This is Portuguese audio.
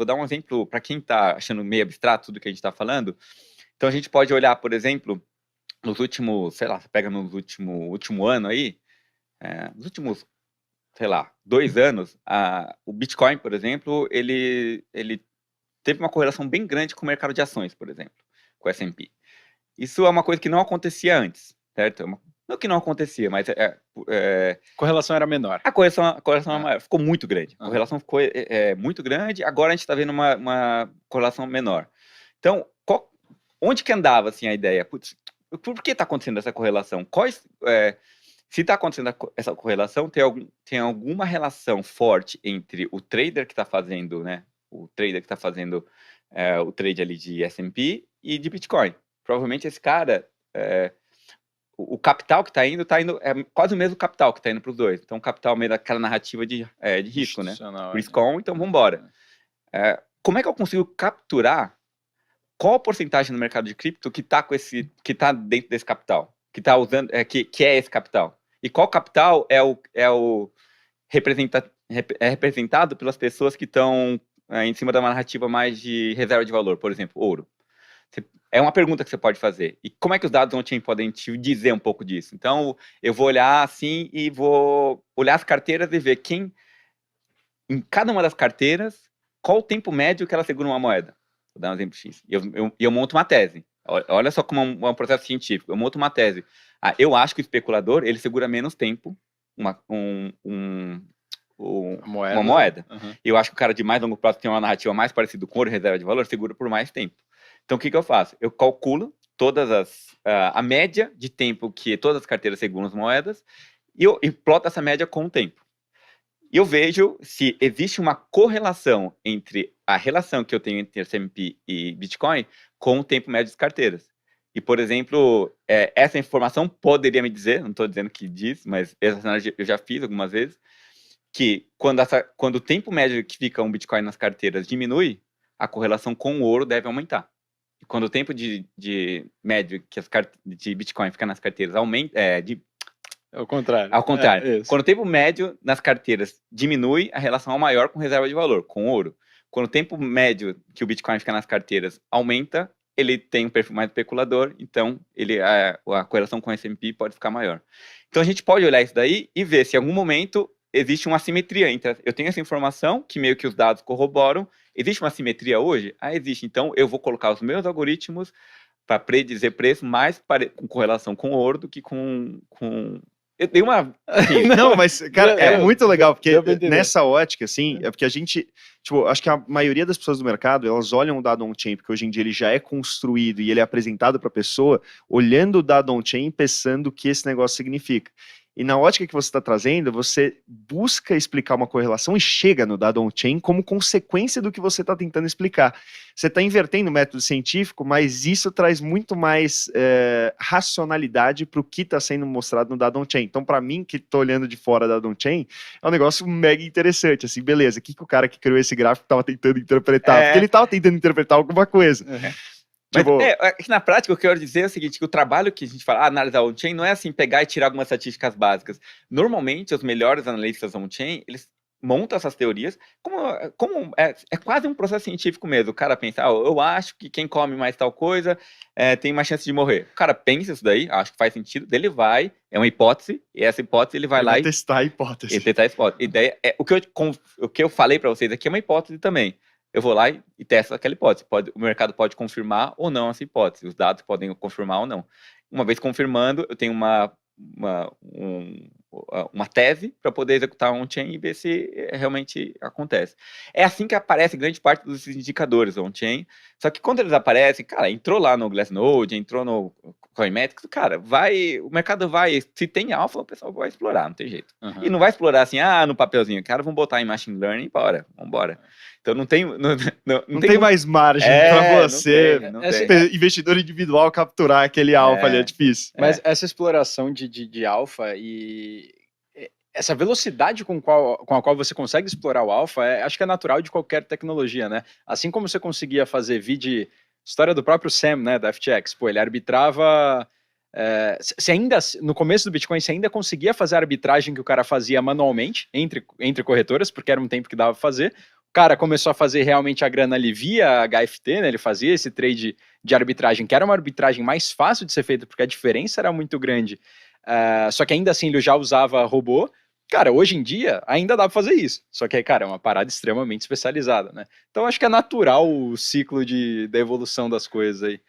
vou dar um exemplo para quem está achando meio abstrato tudo que a gente está falando. Então, a gente pode olhar, por exemplo, nos últimos, sei lá, você pega no último ano aí, nos últimos, sei lá, 2 anos, o Bitcoin, por exemplo, ele teve uma correlação bem grande com o mercado de ações, por exemplo, com o S&P. Isso é uma coisa que não acontecia antes, certo? Não que não acontecia, mas Correlação era menor. a correlação ficou muito grande. A correlação ficou muito grande, agora a gente está vendo uma correlação menor. Então, onde que andava assim, a ideia? Putz, por que está acontecendo essa correlação? Se está acontecendo essa correlação, tem alguma relação forte entre o trader que está fazendo, né? O trader que está fazendo o trade ali de S&P e de Bitcoin. Provavelmente esse cara, o capital que está indo é quase o mesmo capital que está indo para os dois. Então, o capital meio daquela narrativa de risco, né? Risk on, então vamos embora. Como é que eu consigo capturar qual a porcentagem no mercado de cripto que está dentro desse capital? Que está usando, que é esse capital? E qual capital representado pelas pessoas que estão em cima de uma narrativa mais de reserva de valor, por exemplo, ouro? É uma pergunta que você pode fazer. E como é que os dados on-chain podem te dizer um pouco disso? Então, eu vou olhar assim e vou olhar as carteiras e ver em cada uma das carteiras, qual o tempo médio que ela segura uma moeda. Vou dar um exemplo X. E eu monto uma tese. Olha só como é um processo científico. Eu monto uma tese. Eu acho que o especulador, ele segura menos tempo uma moeda. Uhum. Eu acho que o cara de mais longo prazo tem uma narrativa mais parecida com ouro e reserva de valor, segura por mais tempo. Então, o que eu faço? Eu calculo a média de tempo que todas as carteiras seguram as moedas e eu ploto essa média com o tempo. E eu vejo se existe uma correlação entre a relação que eu tenho entre S&P e Bitcoin com o tempo médio das carteiras. E, por exemplo, essa informação poderia me dizer, não estou dizendo que diz, mas essa análise eu já fiz algumas vezes, que quando o tempo médio que fica um Bitcoin nas carteiras diminui, a correlação com o ouro deve aumentar. E quando o tempo de médio de Bitcoin fica nas carteiras aumenta, ao contrário. Ao contrário. Quando o tempo médio nas carteiras diminui, a relação é maior com reserva de valor, com ouro. Quando o tempo médio que o Bitcoin fica nas carteiras aumenta, ele tem um perfil mais especulador, então a correlação com o S&P pode ficar maior. Então a gente pode olhar isso daí e ver se em algum momento existe uma assimetria entre... Eu tenho essa informação, que meio que os dados corroboram. Existe uma assimetria hoje? Existe. Então eu vou colocar os meus algoritmos para predizer preço mais com correlação com ouro do que com eu dei uma... Assim, não, mas, cara, é muito legal, porque nessa ótica, assim, é porque a gente, tipo, acho que a maioria das pessoas do mercado, elas olham o dado on-chain, porque hoje em dia ele já é construído e ele é apresentado para a pessoa, olhando o dado on-chain e pensando o que esse negócio significa. E na ótica que você está trazendo, você busca explicar uma correlação e chega no dado on-chain como consequência do que você está tentando explicar. Você está invertendo o método científico, mas isso traz muito mais racionalidade para o que está sendo mostrado no dado on-chain. Então, para mim, que estou olhando de fora da dado on-chain, é um negócio mega interessante. Assim, beleza, o que o cara que criou esse gráfico estava tentando interpretar? Porque ele estava tentando interpretar alguma coisa. Mas na prática, o que eu quero dizer é o seguinte, que o trabalho que a gente fala, analisar on-chain, não é assim, pegar e tirar algumas estatísticas básicas. Normalmente, os melhores analistas on-chain, eles montam essas teorias, é quase um processo científico mesmo. O cara pensa, eu acho que quem come mais tal coisa tem mais chance de morrer. O cara pensa isso daí, acho que faz sentido, daí ele vai, é uma hipótese, e essa hipótese ele vai lá e... testar a hipótese. Testar a hipótese. Ideia o que eu falei para vocês aqui é uma hipótese também. Eu vou lá e testo aquela hipótese. O mercado pode confirmar ou não essa hipótese. Os dados podem confirmar ou não. Uma vez confirmando, eu tenho uma tese para poder executar on-chain e ver se realmente acontece. É assim que aparece grande parte dos indicadores on-chain. Só que quando eles aparecem, cara, entrou lá no Glassnode, entrou no Coinmetrics, cara, o mercado vai, se tem alfa, o pessoal vai explorar, não tem jeito. Uhum. E não vai explorar assim, no papelzinho, cara, vamos botar em machine learning e bora, vambora. Então não tem... Não tem mais margem para você, não tem. Investidor individual, capturar aquele alfa ali, é difícil. Mas essa exploração de alfa e essa velocidade com a qual você consegue explorar o alfa, acho que é natural de qualquer tecnologia, né? Assim como você conseguia fazer história do próprio Sam, né, da FTX, ele arbitrava... no começo do Bitcoin, você ainda conseguia fazer a arbitragem que o cara fazia manualmente entre corretoras, porque era um tempo que dava pra fazer. cara começou a fazer realmente a grana ali via HFT, né? Ele fazia esse trade de arbitragem, que era uma arbitragem mais fácil de ser feita, porque a diferença era muito grande. Só que ainda assim ele já usava robô. Cara, hoje em dia ainda dá pra fazer isso. Só que, cara, é uma parada extremamente especializada, né? Então acho que é natural o ciclo da evolução das coisas aí.